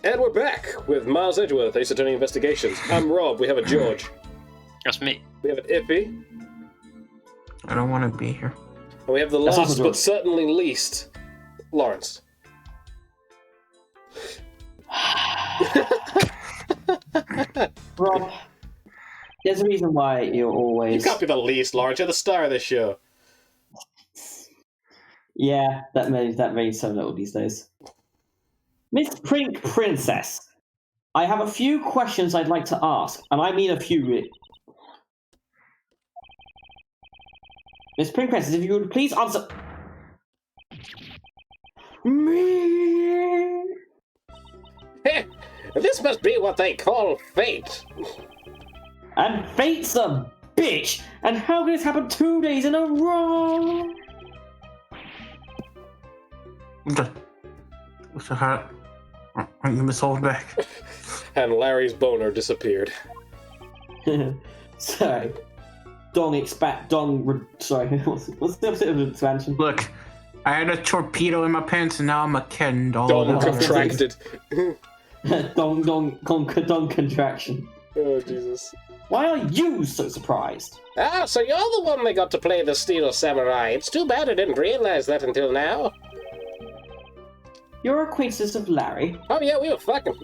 And we're back with Miles Edgeworth, Ace Attorney Investigations. I'm Rob, we have a George. That's me. We have an Iffy. I don't want to be here. And we have the last but certainly least, Lawrence. Rob, there's a reason why you're always... You can't be the least, Lawrence. You're the star of this show. Yeah, that means so little these days. Miss Prink Princess, I have a few questions I'd like to ask, and I mean a few. Miss Prink Princess, if you would please answer... Me. This must be what they call fate. And fate's a bitch! And how can this happen 2 days in a row? So how aren't you Miss Holdback? And Larry's boner disappeared. Sorry. Sorry, what's the opposite of expansion? Look, I had a torpedo in my pants and now I'm a Ken doll. Don contracted. Don contraction. Oh, Jesus. Why are you so surprised? Ah, so you're the one that got to play the Steel Samurai. It's too bad I didn't realize that until now. You're acquaintances of Larry. Oh, yeah, we were fucking...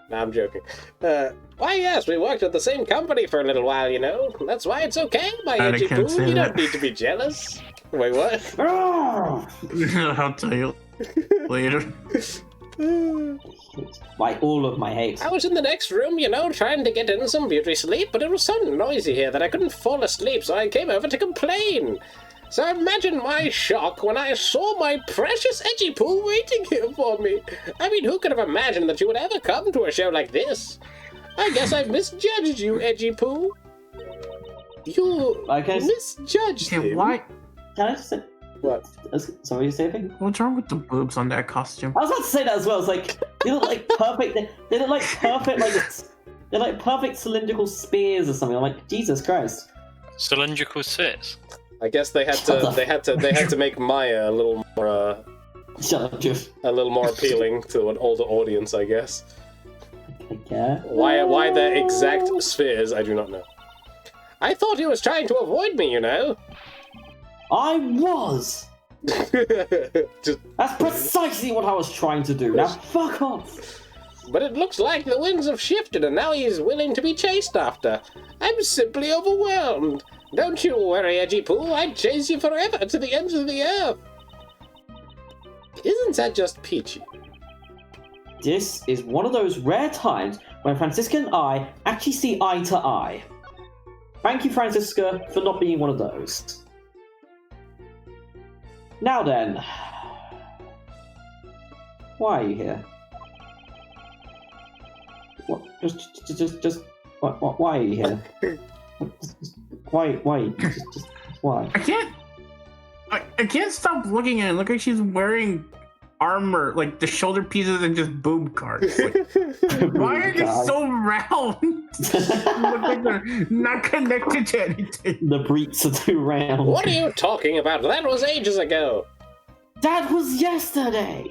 Nah, I'm joking. Why, yes, we worked at the same company for a little while, you know. That's why it's okay, my edgy poo. You don't need to be jealous. Wait, what? I'll tell you later. Like all of my hate. I was in the next room, you know, trying to get in some beauty sleep, but it was so noisy here that I couldn't fall asleep, so I came over to complain. So imagine my shock when I saw my precious edgy poo waiting here for me. I mean, who could have imagined that you would ever come to a show like this? I guess I misjudged you, edgy poo. You misjudged him. Why? Can I just say... What? Sorry, you say anything? What's wrong with the boobs on that costume? I was about to say that as well. It's like, they look like perfect... They look like perfect, like... They're like perfect cylindrical spears or something. I'm like, Jesus Christ. Cylindrical spheres? I guess they had to make Maya a little more Shut up, Jeff. a little more appealing to an older audience, I guess. Okay. Why the exact spheres, I do not know. I thought he was trying to avoid me, you know. I was. That's precisely what I was trying to do. Now fuck off. But it looks like the winds have shifted and now he's willing to be chased after. I'm simply overwhelmed. Don't you worry, Edgy Poo. I'd chase you forever to the ends of the earth. Isn't that just peachy? This is one of those rare times when Francisca and I actually see eye to eye. Thank you, Francisca, for not being one of those. Now then, why are you here? What? Just. Why are you here? Why? Why? I can't stop looking at it. Look like she's wearing armor, like the shoulder pieces and just boob cards. Like, why are they so round? Look like they're not connected to anything. The breeks are too round. What are you talking about? That was ages ago. That was yesterday.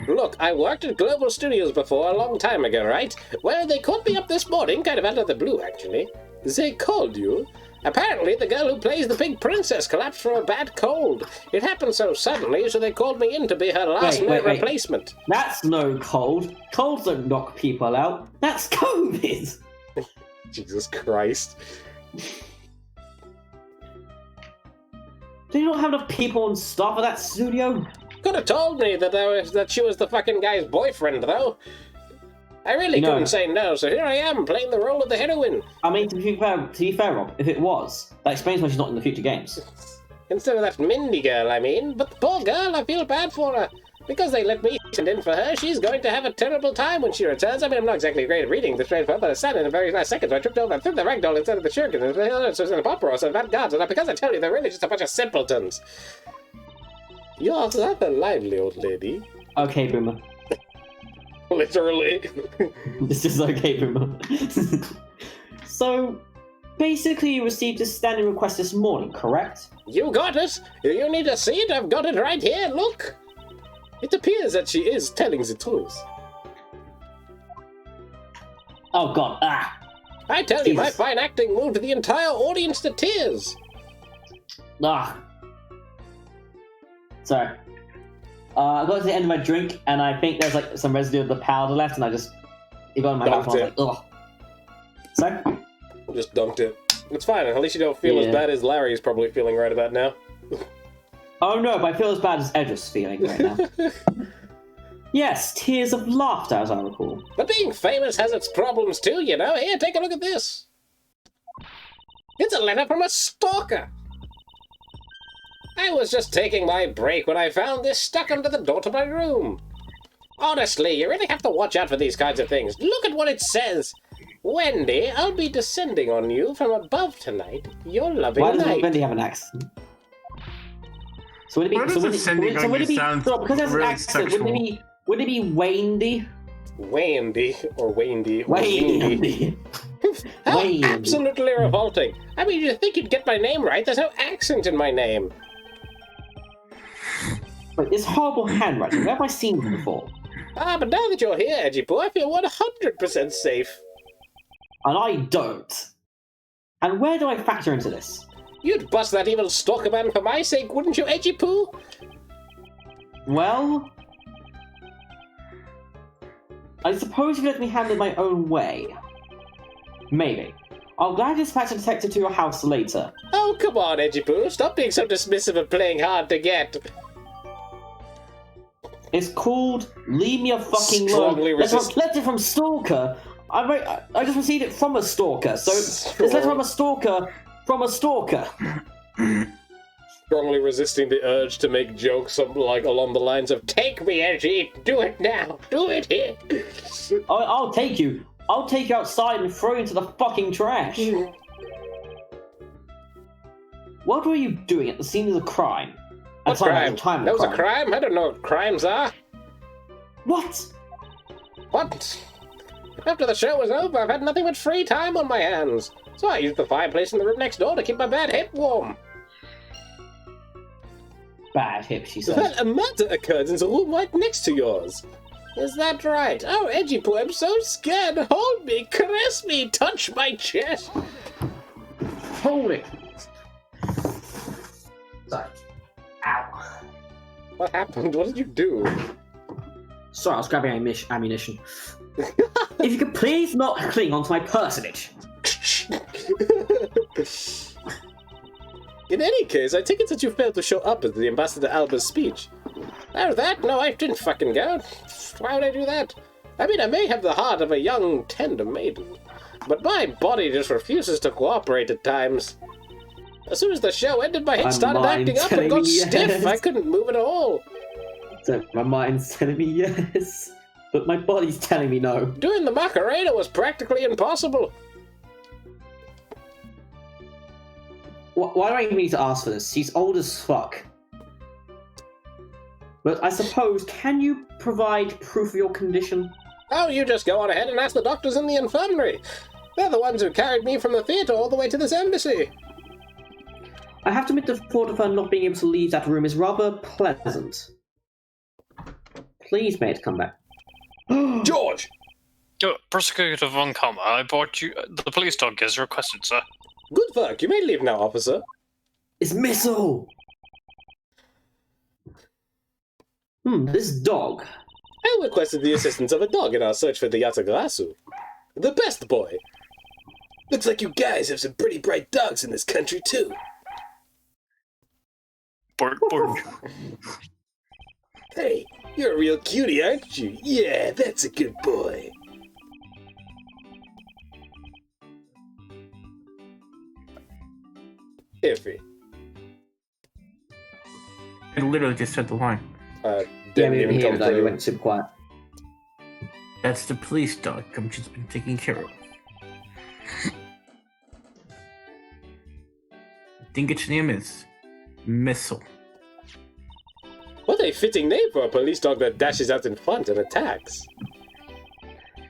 Look, I worked at Global Studios before a long time ago, right? Well, they called me up this morning, kind of out of the blue, actually. They called you? Apparently, the girl who plays the Pink Princess collapsed from a bad cold. It happened so suddenly, so they called me in to be her last-minute replacement. That's no cold. Colds don't knock people out. That's COVID. Jesus Christ. Do you not have enough people and staff at that studio? Could have told me that she was the fucking guy's boyfriend, though. I really couldn't say no, so here I am, playing the role of the heroine. I mean, to be fair, Rob, if it was, that explains why she's not in the future games. Instead of that Mindy girl, I mean. But the poor girl, I feel bad for her. Because they let me send in for her, she's going to have a terrible time when she returns. I mean, I'm not exactly great at reading the straight but I sat in a very nice second, so I tripped over and threw the ragdoll instead of the shuriken, and it was an opera, so bad gods, and because I tell you, they're really just a bunch of simpletons. You're rather lively, old lady. Okay, Boomer. Literally. This is okay, Boomer. So, basically you received a standing request this morning, correct? You got it! You need to see it? I've got it right here, look! It appears that she is telling the truth. Oh god, I tell you, my Jesus. fine acting moved the entire audience to tears. Sorry. I got to the end of my drink, and I think there's like some residue of the powder left, and it got in my mouth, and I was like, ugh. Sorry? Just dunked it. It's fine, at least you don't feel as bad as Larry's probably feeling right about now. Oh no, but I feel as bad as Edgeworths feeling right now. Yes, tears of laughter, as I recall. But being famous has its problems too, you know. Here, take a look at this. It's a letter from a stalker. I was just taking my break when I found this stuck under the door to my room. Honestly, you really have to watch out for these kinds of things. Look at what it says. Wendy, I'll be descending on you from above tonight. Your loving Why does night. Wendy have an accent? So would it be? Why does descending on you sound because there's an really accent? sexual? Would it be Wendy? Wendy, or Wendy, or Wendy. How Wendy. absolutely revolting. I mean, you'd think you'd get my name right. There's no accent in my name. Wait, this horrible handwriting. Where have I seen it before? But now that you're here, Edgy Poo, I feel 100% safe. And I don't. And where do I factor into this? You'd bust that evil stalker man for my sake, wouldn't you, Edgy Poo? Well, I suppose you let me handle it my own way. Maybe. I'll gladly dispatch a detective to your house later. Oh, come on, Edgy Poo. Stop being so dismissive of playing hard to get. It's called Leave Me a Fucking Strongly Alone. That's a resist- letter from Stalker. I just received it from a stalker, so it's a letter from a stalker from a stalker. Strongly resisting the urge to make jokes along the lines of, "Take me, Edgy, do it now, do it here." I'll take you. I'll take you outside and throw you into the fucking trash. What were you doing at the scene of the crime? What crime? That was a crime? I don't know what crimes are. What? What? After the show was over, I've had nothing but free time on my hands. So I used the fireplace in the room next door to keep my bad hip warm. Bad hip, she says. Well, a murder occurred in the room right next to yours. Is that right? Oh, Edgy Poo, I'm so scared. Hold me, caress me, touch my chest. Hold it. Sorry. Ow. What happened? What did you do? Sorry, I was grabbing ammunition. If you could please not cling onto my personage. In any case, I take it that you failed to show up at the Ambassador Alba's speech. Oh, that? No, I didn't fucking go. Why would I do that? I mean, I may have the heart of a young, tender maiden, but my body just refuses to cooperate at times. As soon as the show ended, my head started acting up and got stiff. I couldn't move at all. So my mind's telling me yes, but my body's telling me no. Doing the Macarena was practically impossible. Why do I even need to ask for this? She's old as fuck. But I suppose, can you provide proof of your condition? Oh, you just go on ahead and ask the doctors in the infirmary. They're the ones who carried me from the theatre all the way to this embassy. I have to admit the thought of her not being able to leave that room is rather pleasant. Please, mate, come back. George! Prosecutor Von Kammer, I brought you the police dog as requested, sir. Good work. You may leave now, officer. It's Missile! This dog. I requested the assistance of a dog in our search for the Yatagrasu. The best boy. Looks like you guys have some pretty bright dogs in this country, too. Borg. Hey, you're a real cutie, aren't you? Yeah, that's a good boy. Iffy. I literally just said the line. Didn't even come though. You through. went super quiet. That's the police dog. I'm just been taken care of. I think its name is Missile. What a fitting name for a police dog that dashes out in front and attacks.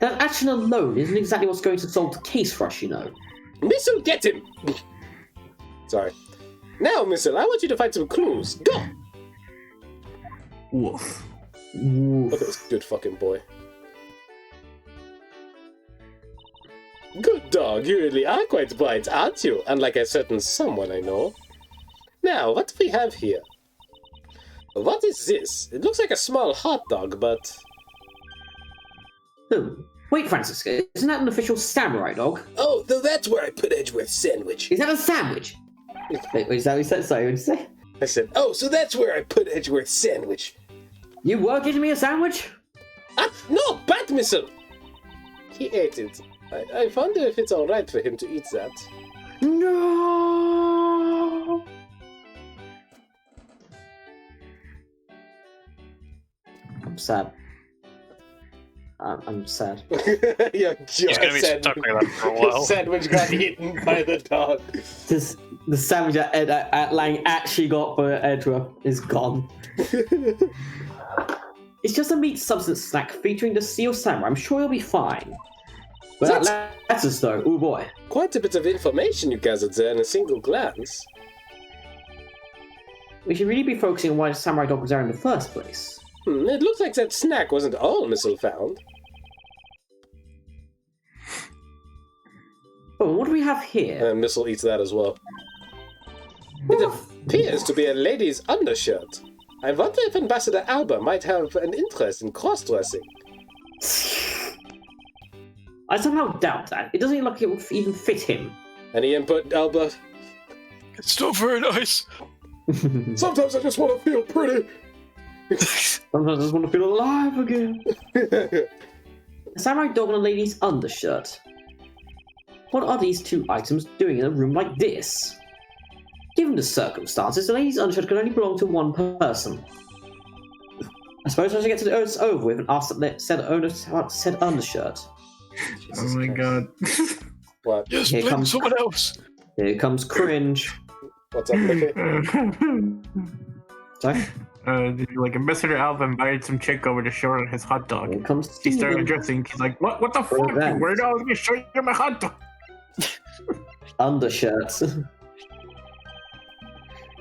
That action alone isn't exactly what's going to solve the case for us, you know. Missile, get him! Sorry. Now, Missile, I want you to find some clues. Go! Wolf. Oof. Look at this good fucking boy. Good dog, you really are quite bright, aren't you? Unlike a certain someone I know. Now, what do we have here? What is this? It looks like a small hot dog, but... Oh, wait, Francis, isn't that an official samurai dog? Oh, that's where I put Edgeworths Sandwich. Is that a sandwich? Wait, is that what you said? Sorry, what did you say? I said, oh, so that's where I put Edgeworths Sandwich. You were getting me a sandwich? Ah, no, bat missile! He ate it. I wonder if it's alright for him to eat that. No! I'm sad. I'm sad. Your He's gonna be stuck like that for a while. sandwich got eaten by the dog. The sandwich that Lang actually got for Edgeworth is gone. It's just a meat substance snack featuring the seal samurai. I'm sure you'll be fine. But that lettuce though, oh boy. Quite a bit of information you gathered there in a single glance. We should really be focusing on why the samurai dog was there in the first place. It looks like that snack wasn't all Missile found. Oh, what do we have here? Missile eats that as well. It appears to be a lady's undershirt. I wonder if Ambassador Alba might have an interest in cross-dressing. I somehow doubt that. It doesn't look like it would even fit him. Any input, Alba? It's not very nice. Sometimes I just want to feel pretty. Sometimes I just want to feel alive again. A samurai dog and a lady's undershirt. What are these two items doing in a room like this? Given the circumstances, the lady's undershirt can only belong to one person. I suppose I should get to this over with and ask that said owner about said undershirt. Oh my god. What? Yes, Here blame comes- someone else. Here comes cringe. What's up, Mickey? Sorry? Like Ambassador Alva invited some chick over to show her his hot dog. Here comes She started Steven. addressing. He's like, "What? What the fuck? You that? weirdo! I was gonna show you my hot dog." Undershirts.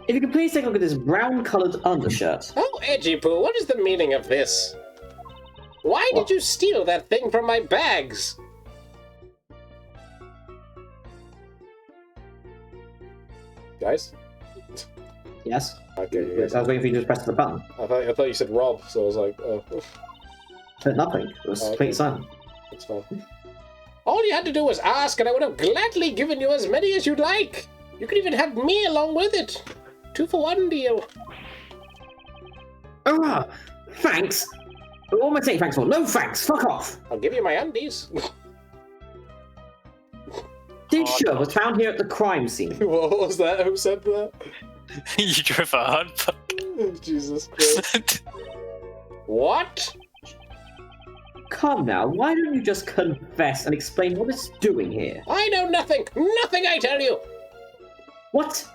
If you could please take a look at this brown-coloured undershirt. Oh, Edgy Poo, what is the meaning of this? Why What? did you steal that thing from my bags? Guys? Yes? Okay, you I guys. was waiting for you to just press the button. I thought you said Rob, so I was like, oh, But nothing. It was Okay. complete silent. it's fine. All you had to do was ask, and I would have gladly given you as many as you'd like. You could even have me along with it. 2-for-1 deal. Ah, thanks. What am I saying thanks for? No thanks. Fuck off. I'll give you my undies. Dude Sure was found here at the crime scene. What was that? Who said that? You drove a hard fuck. Jesus Christ. What? Come now, why don't you just confess and explain what it's doing here? I know nothing. Nothing, I tell you. What?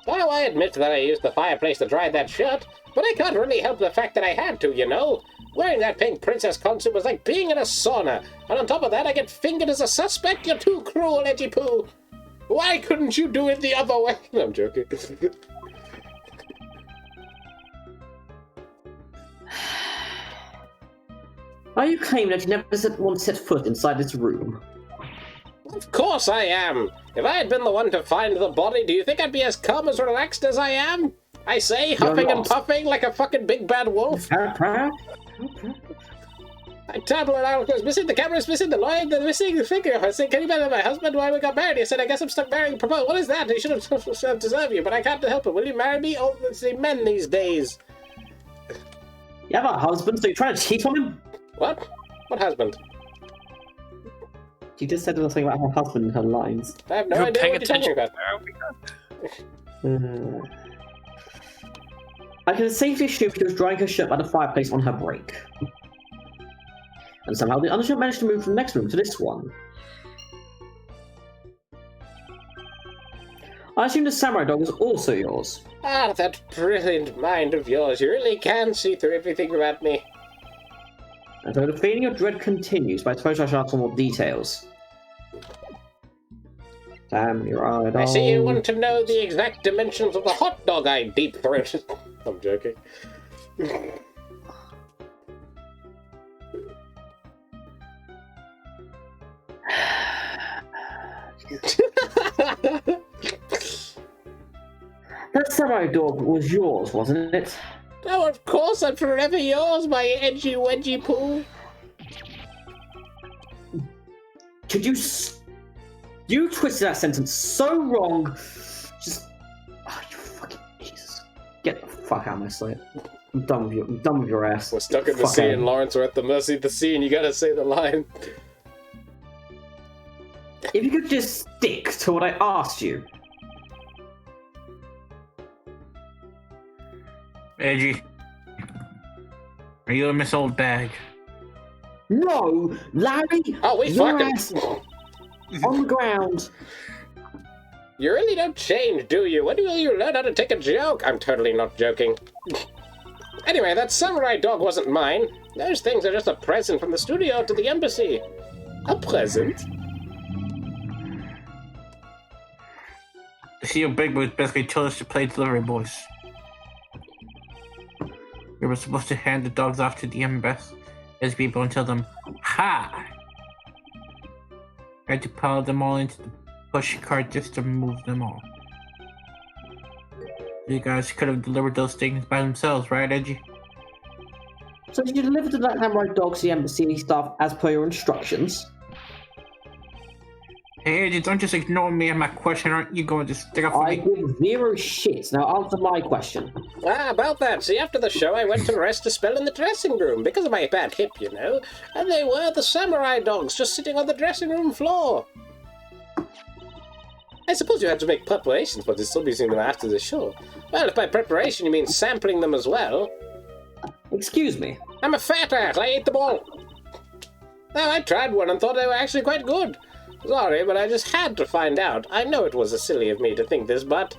Oh, I admit that I used the fireplace to dry that shirt, but I can't really help the fact that I had to, you know? Wearing that pink princess concert was like being in a sauna, and on top of that I get fingered as a suspect? You're too cruel, Edgy Poo! Why couldn't you do it the other way? No, I'm joking. Are you claiming that you never once set foot inside this room? Of course I am! If I had been the one to find the body, do you think I'd be as calm as relaxed as I am? I say, huffing and not. puffing like a fucking big bad wolf. I tattled it out, because missing the camera's missing the lawyer, the missing the figure. I said, can you marry my husband while we got married? He said, I guess I'm stuck marrying proposal. What is that? He should have deserved you, but I can't help it. Will you marry me? Oh, it's the men these days. You have a husband, so you're trying to cheat on him? What? What husband? She just said something about her husband in her lines. I have no You're idea paying what you're talking attention. about. I can safely assume she was drying her shirt by the fireplace on her break. And somehow the undershirt managed to move from the next room to this one. I assume the samurai dog was also yours. Ah, that brilliant mind of yours. You really can see through everything about me. And so the feeling of dread continues, but I suppose I should ask for more details. Damn, you're right. I see you want to know the exact dimensions of the hot dog I deep throated. I'm joking. That samurai dog was yours, wasn't it? Oh, of course, I'm forever yours, my edgy wedgy poo. Could you... You twisted that sentence so wrong. Just... Oh, you fucking... Jesus. Get the fuck out of my sight. I'm done with you. I'm done with your ass. We're stuck in the sea, and Lawrence, we're at the mercy of the sea, and you gotta say the line. If you could just stick to what I asked you. Edgy. Are you a Miss Old Bag? No! Larry! Oh, we your fucking... ass on the ground. You really don't change, do you? When will you learn how to take a joke? I'm totally not joking. Anyway, that samurai dog wasn't mine. Those things are just a present from the studio to the embassy. A present? The CEO Big Boys basically told us to play delivery boys. We were supposed to hand the dogs off to the embassy as people and tell them, "Ha!" I had to pile them all into the push cart just to move them all. You guys could have delivered those things by themselves, right, Edgy? So did you deliver the samurai dog to the embassy staff as per your instructions? Hey, Edgy, don't just ignore me and my question. Aren't you going to stick up for I me? give zero shits. Now answer my question. About that. See, after the show, I went to rest a spell in the dressing room because of my bad hip, you know. And they were the samurai dogs just sitting on the dressing room floor. I suppose you had to make preparations for distributing them after the show. Well, if by preparation you mean sampling them as well. Excuse me. I'm a fat ass. I ate them all. No, I tried one and thought they were actually quite good. Sorry, but I just had to find out. I know it was silly of me to think this, but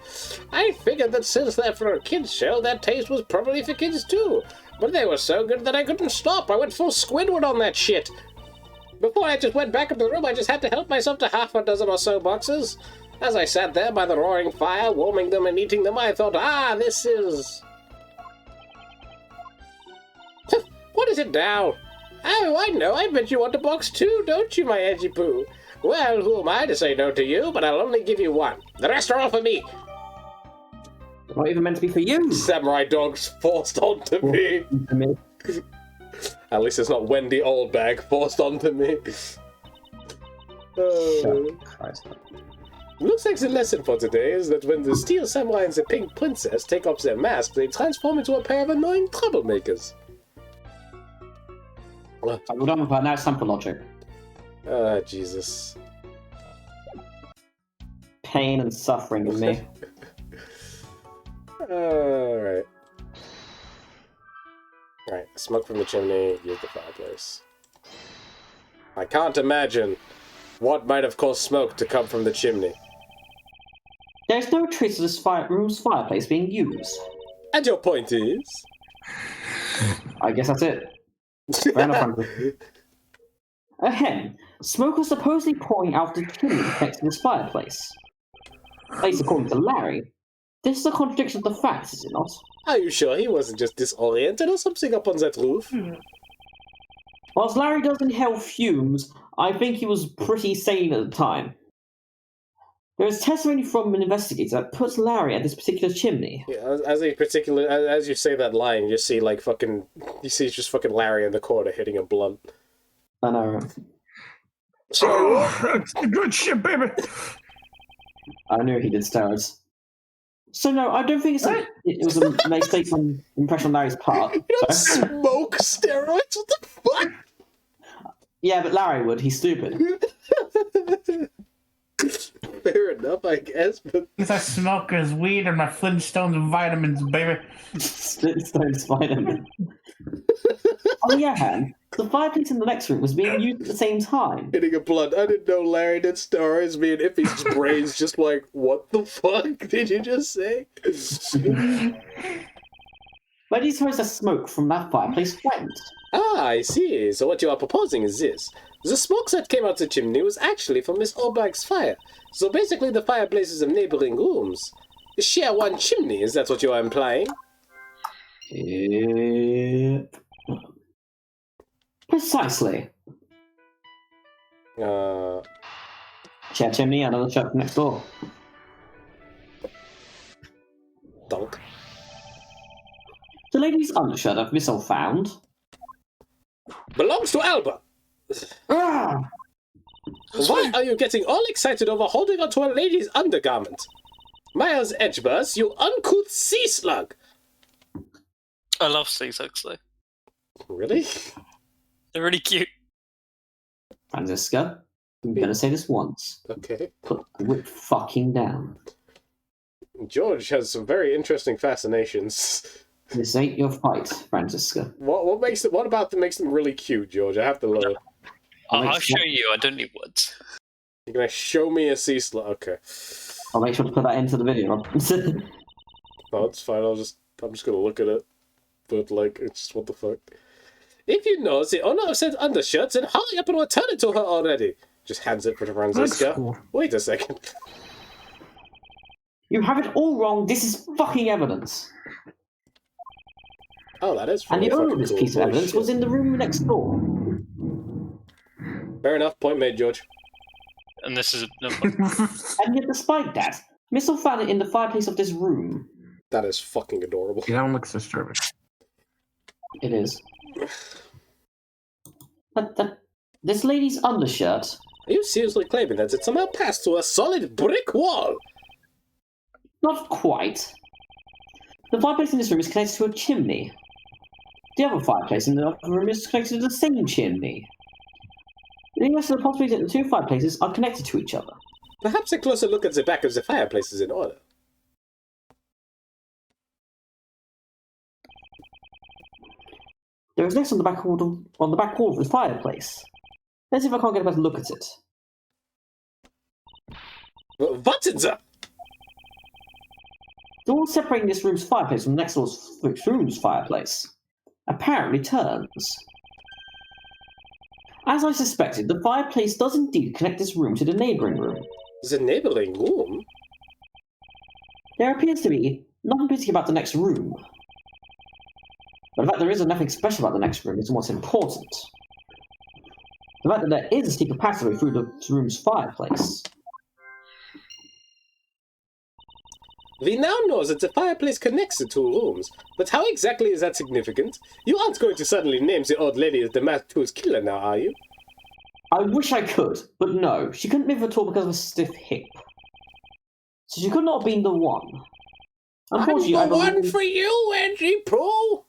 I figured that since they're for a kids' show, that taste was probably for kids too. But they were so good that I couldn't stop. I went full Squidward on that shit. Before I just went back into the room, I just had to help myself to half a dozen or so boxes. As I sat there by the roaring fire, warming them and eating them, I thought, this is... What is it now? Oh, I know. I bet you want a box too, don't you, my edgy poo? Well, who am I to say no to you, but I'll only give you one. The rest are all for me. Not even meant to be for you. Samurai dogs forced onto me. At least it's not Wendy Oldbag forced onto me. Looks like the lesson for today is that when the Steel Samurai and the Pink Princess take off their masks, they transform into a pair of annoying troublemakers. We're done with that. Now it's time for logic. Jesus. Pain and suffering in me. Alright. Alright, smoke from the chimney, use the fireplace. I can't imagine what might have caused smoke to come from the chimney. There's no trace of this room's fireplace being used. And your point is? I guess that's it. Fair enough, Andrew. Ahem, smoke was supposedly pouring out the chimney next to this fireplace. At least according to Larry. This is a contradiction of the facts, is it not? Are you sure he wasn't just disoriented or something up on that roof? Whilst Larry does inhale fumes, I think he was pretty sane at the time. There is testimony from an investigator that puts Larry at this particular chimney. Yeah, as you say that line, you see just fucking Larry in the corner hitting a blunt. I know. Sorry, that's good shit, baby. I knew he did steroids. So no, I don't think it was a mistake on impression on Larry's part. You don't smoke steroids? What the fuck? Yeah, but Larry would. He's stupid. Fair enough, I guess, but... Because I smoke is weed and my Flintstones vitamins, baby. Flintstones vitamin. On the other hand, the fireplace in the next room was being used at the same time. Hitting a blunt. I didn't know Larry did steroids. Me and Iffy's brains just like, what the fuck did you just say? Where do you suppose the smoke from that fireplace went? I see. So what you are proposing is this. The smoke that came out the chimney was actually from Miss Orbag's fire. So basically the fireplaces of neighboring rooms share one chimney. Is that what you are implying? Yep. Precisely. Chair chimney, another shop next door. Donk. The lady's undershirt of missile found. Belongs to Alba. Ah! Why are you getting all excited over holding onto a lady's undergarment? Miles Edgeworths, you uncouth sea slug! I love sea slugs though. Really? They're really cute. Franziska, I'm gonna say this once. Okay. Put the whip fucking down. George has some very interesting fascinations. This ain't your fight, Franziska. What about that makes them really cute, George? I have to know. I'll show you. I don't need words. You're gonna show me a sea slug? Okay. I'll make sure to put that into the video. No, it's fine. I'm just gonna look at it. But like, it's just what the fuck. If you know the owner of said undershirts, then hurry up and return it to her already. Just hands it to Franziska. Cool. Wait a second. You have it all wrong. This is fucking evidence. Oh, that is. And Really the owner fucking of this cool. piece of Holy evidence shit. was in the room next door. Fair enough. Point made, George. And this is no. And yet, despite that, Missile found it in the fireplace of this room. That is fucking adorable. You don't look disturbing. It is. But this lady's undershirt. Are you seriously claiming that it somehow passed through a solid brick wall? Not quite. The fireplace in this room is connected to a chimney. The other fireplace in the other room is connected to the same chimney. The rest of the possibility that the two fireplaces are connected to each other. Perhaps a closer look at the back of the fireplace is in order. There is next on the back wall of the fireplace. Let's see if I can't get a better look at it. What in the... The wall separating this room's fireplace from next room's fireplace apparently turns. As I suspected, the fireplace does indeed connect this room to the neighbouring room. The neighboring room? There appears to be nothing particular about the next room. But the fact there is nothing special about the next room is what's important. The fact that there is a secret passageway through the room's fireplace. We now know that the fireplace connects the two rooms, but how exactly is that significant? You aren't going to suddenly name the old lady as the Math-2's killer now, are you? I wish I could, but no. She couldn't live at all because of a stiff hip. So she could not have been the one. Unfortunately, I'm the one believe... for you, Edgy Pooh! Oh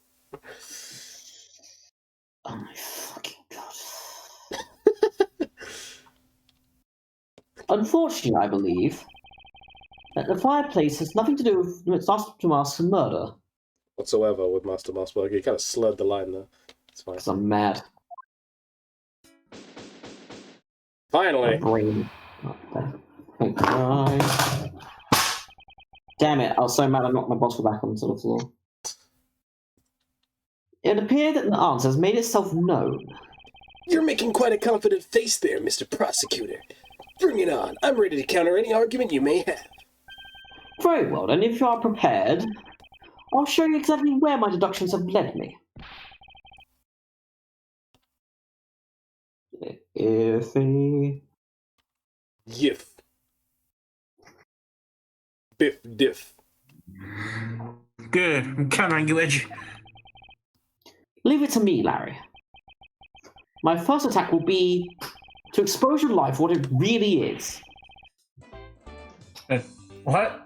my fucking god. Unfortunately, I believe that the fireplace has nothing to do with Master Mask's murder. Whatsoever with Master Mossberg. You kind of slurred the line there. It's fine. Because I'm mad. Finally! My brain. Oh, there. Thank God. Damn it, I was so mad I knocked my bottle back onto the floor. It appeared that the answer has made itself known. You're making quite a confident face there, Mr. Prosecutor. Bring it on. I'm ready to counter any argument you may have. Very well, then, if you are prepared, I'll show you exactly where my deductions have led me. Iffy. Yif. Biff diff. Good. I'm counting on you, Edge. Leave it to me, Larry. My first attack will be to expose your life for what it really is. What?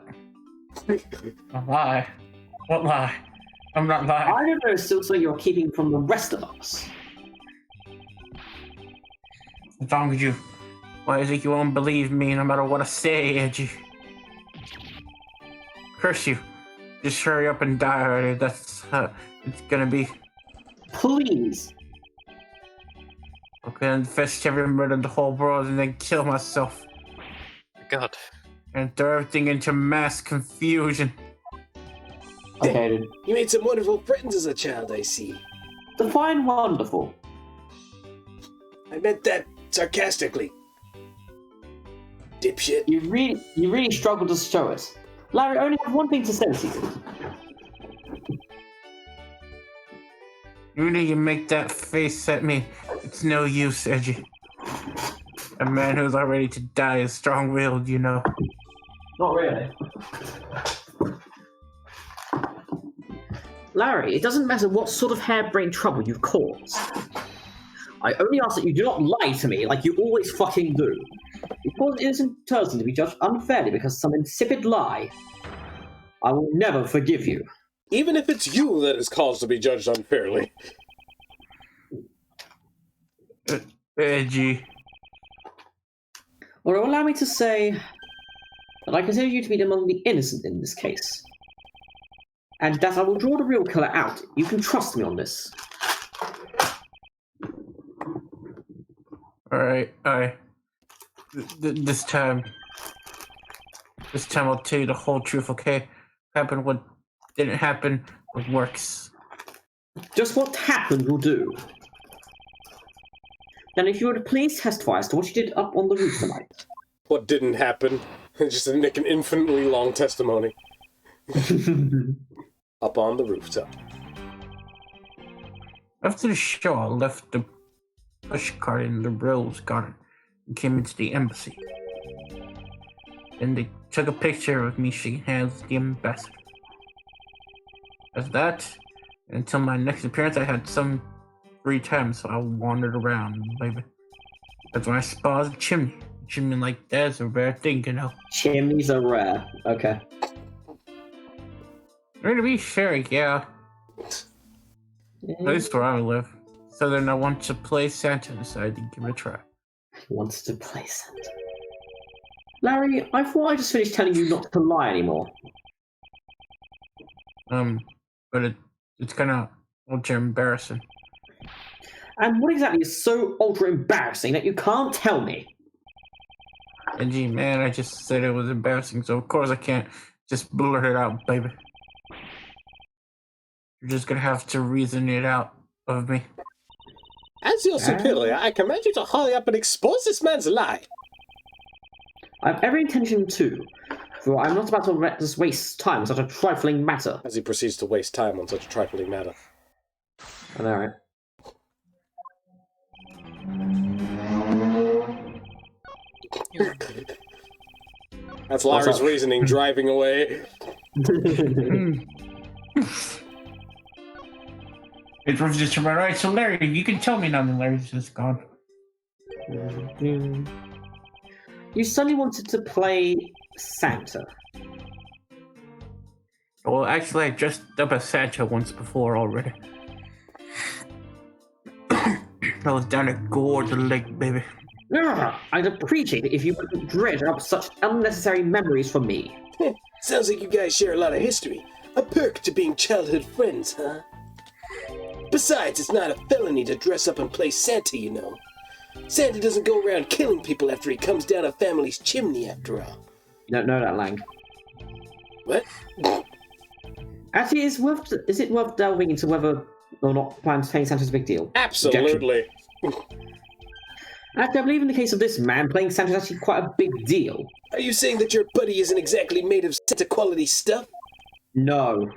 A lie. What lie? I'm not lying. I don't know, still something you're keeping from the rest of us. What's wrong with you? Why is it you won't believe me no matter what I say, Edgy? Curse you. Just hurry up and die already. That's how it's gonna be. Please. I'm gonna confess to every murder in the whole world and then kill myself. God. And throw everything into mass confusion. Okay, dude. You made some wonderful friends as a child, I see. Define wonderful. I meant that sarcastically. Dipshit. You really struggle to show it. Larry, I only have one thing to say to you. You need to make that face at me. It's no use, Edgy. A man who's not ready to die is strong-willed, you know. Not really. Larry, it doesn't matter what sort of harebrained trouble you've caused. I only ask that you do not lie to me like you always fucking do. You cause an innocent person to be judged unfairly because of some insipid lie. I will never forgive you. Even if it's you that is caused to be judged unfairly. Edgy. Or allow me to say that I consider you to be among the innocent in this case. And that I will draw the real killer out. You can trust me on this. Alright, this time I'll tell you the whole truth, okay? Happened what didn't happen, what works. Just what happened will do. Then if you would please testify as to what you did up on the roof tonight. What didn't happen? Just make an infinitely long testimony. Up on the rooftop. After the show, I left the push cart in the Rose Garden and came into the embassy. Then they took a picture of me shaking hands with the ambassador. As that, until my next appearance, I had some free time, so I wandered around, baby. That's when I spotted a chimney. A chimney like that is a rare thing, you know. Chimneys are rare. Okay. To be fair, yeah. At least where I live. So then I want to play Santa and decided to give it a try. Wants to play Santa. Larry, I thought I just finished telling you not to lie anymore. But it's kind of ultra embarrassing. And what exactly is so ultra embarrassing that you can't tell me? And gee, man, I just said it was embarrassing, so of course I can't just blurt it out, baby. You're just gonna have to reason it out of me. As your superior, I command you to hurry up and expose this man's lie. I have every intention to, for I am not about to let us waste time on such a trifling matter. As he proceeds to waste time on such a trifling matter. I know, right? That's Larry's reasoning driving away. It was just my right, so Larry, you can tell me now that Larry's just gone. You suddenly wanted to play Santa. Well, actually, I dressed up as Santa once before already. I was down at Gore the Lake, baby. I'd appreciate it if you wouldn't dredge up such unnecessary memories from me. Sounds like you guys share a lot of history. A perk to being childhood friends, huh? Besides, it's not a felony to dress up and play Santa, you know. Santa doesn't go around killing people after he comes down a family's chimney, after all. You don't know that, Lang. What? Actually, is it worth delving into whether or not playing Santa's a big deal? Absolutely. Actually, I believe in the case of this man, playing Santa is actually quite a big deal. Are you saying that your buddy isn't exactly made of Santa-quality stuff? No.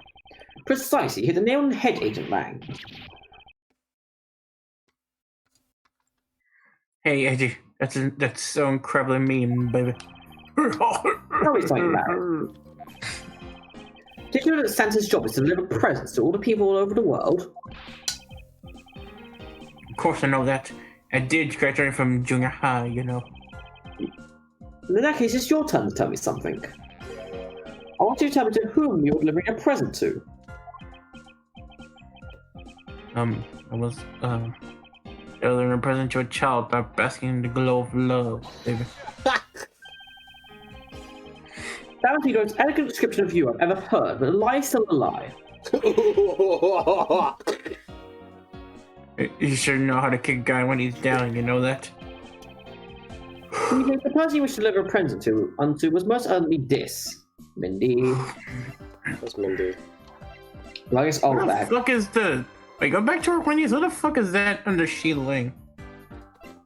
Precisely, hit the nail on the head, Agent Lang. Hey, Eddie, that's so incredibly mean, baby. No, it's like that. Did you know that Santa's job is to deliver presents to all the people all over the world? Of course I know that. I did graduate from junior high, you know. In that case, it's your turn to tell me something. I want you to tell me to whom you're delivering a present to. I was, delivering a present to a child by basking in the glow of love, baby. That would be the most elegant description of you I've ever heard, but a lie is still a lie. You should know how to kick a guy when he's down, you know that? The person you wish to deliver a present unto was most certainly this. Mindy. That's Mindy. Well, I guess all What that. the fuck is the... Wait, go back to her Wendy's. What the fuck is that under Sheila?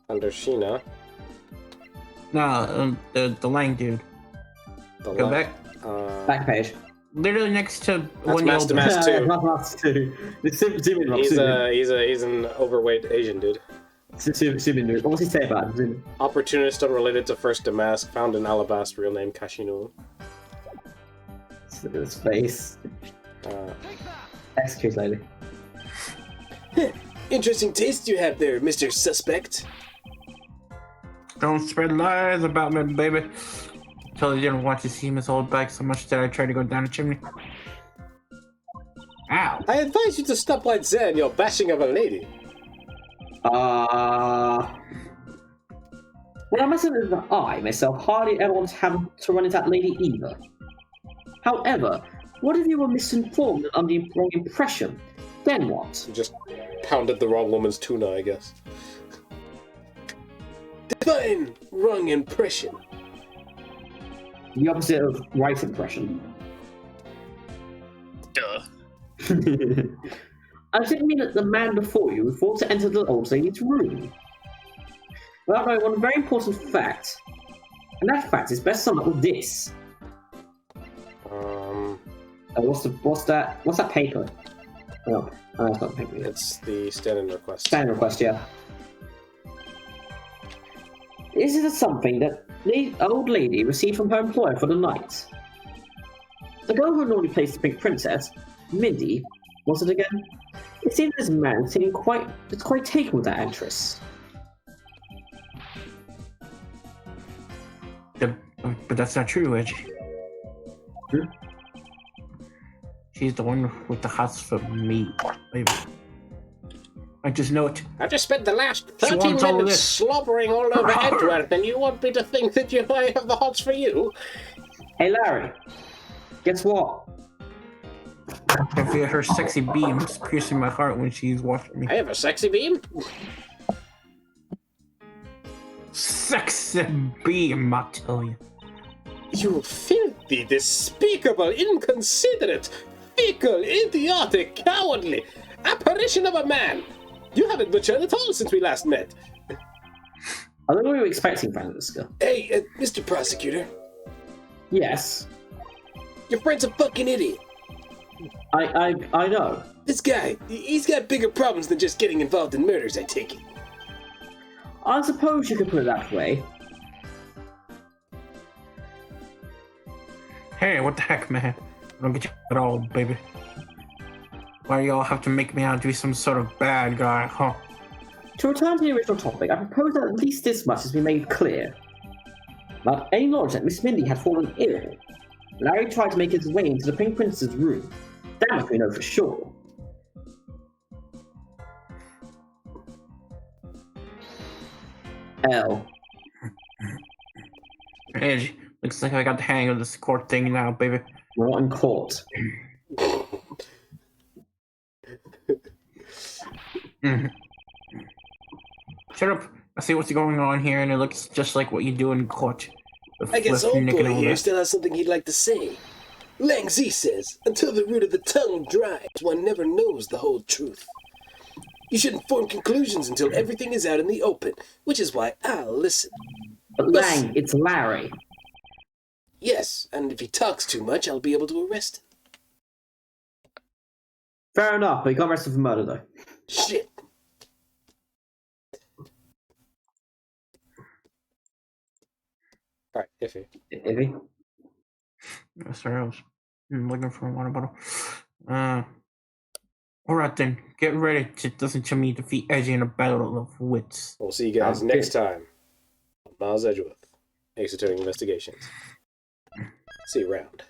Under Sheena. Nah, the Lang dude. Go back. Back page. Literally next to That's Master Mass 2. Master 2. It's super He's an overweight Asian dude. What does he say about it? Opportunist unrelated to First Damask, found in Alabasta, real name Kashinu. Look at his face. Excuse lady. Interesting taste you have there, Mr. Suspect. Don't spread lies about me, baby. Totally didn't want to see Miss Oldback so much that I tried to go down the chimney. Ow! I advise you to stop right there in your bashing of a lady. Well, I must admit that I, myself, hardly ever want to have to run into that lady either. However, what if you were misinformed and under the wrong impression? Then what? You just pounded the wrong woman's tuna, I guess. Define wrong impression. The opposite of right impression. Duh. I didn't mean that the man before you thought to enter the old lady's room. Without knowing one very important fact. And that fact is best summed up with this. What's that paper? Oh, it's not paper. It's the stand-in request. Stand-in request, yeah. Is it something that the old lady received from her employer for the night? The girl who normally plays the Pink Princess, Mindy, was it again? It seemed this man seemed quite taken with that actress. But that's not true, Edge. Hmm? She's the one with the hots for me, baby. I just know it. I've just spent the last She 13 wants all minutes this. slobbering all over Edgeworth, and you want me to think that I have the hots for you? Hey Larry, guess what? I feel her sexy beams piercing my heart when she's watching me. I have a sexy beam. Sexy beam, I tell you. You filthy, despicable, inconsiderate, fickle, idiotic, cowardly apparition of a man! You haven't matured at all since we last met. I don't know what you were expecting, Francisco. Hey, Mr. Prosecutor, Yes, your friend's a fucking idiot. I know. This guy, he's got bigger problems than just getting involved in murders, I take it. I suppose you could put it that way. Hey, what the heck, man? I don't get you at all, baby. Why do y'all have to make me out to be some sort of bad guy, huh? To return to the original topic, I propose that at least this much has been made clear. Without any knowledge that Miss Mindy had fallen ill, Larry tried to make his way into the Pink Princess's room. That much we know for sure. L. Edge, looks like I got the hang of this court thing now, baby. We're not in court. Shut up. I see what's going on here, and it looks just like what you do in court. I guess Flip, old nick, and boy all here that. still has something he'd like to say. Lang Z says, until the root of the tongue dries, one never knows the whole truth. You shouldn't form conclusions until everything is out in the open, which is why I'll listen. But Lang, it's Larry. Yes, and if he talks too much, I'll be able to arrest him. Fair enough, but he got arrested for murder though. Shit. Alright, iffy. Iffy? Sorry, I was looking for a water bottle. Alright then, get ready to listen to me defeat Edgy in a battle of wits. We'll see you guys next time on Miles Edgeworth, Executing Investigations. See you around.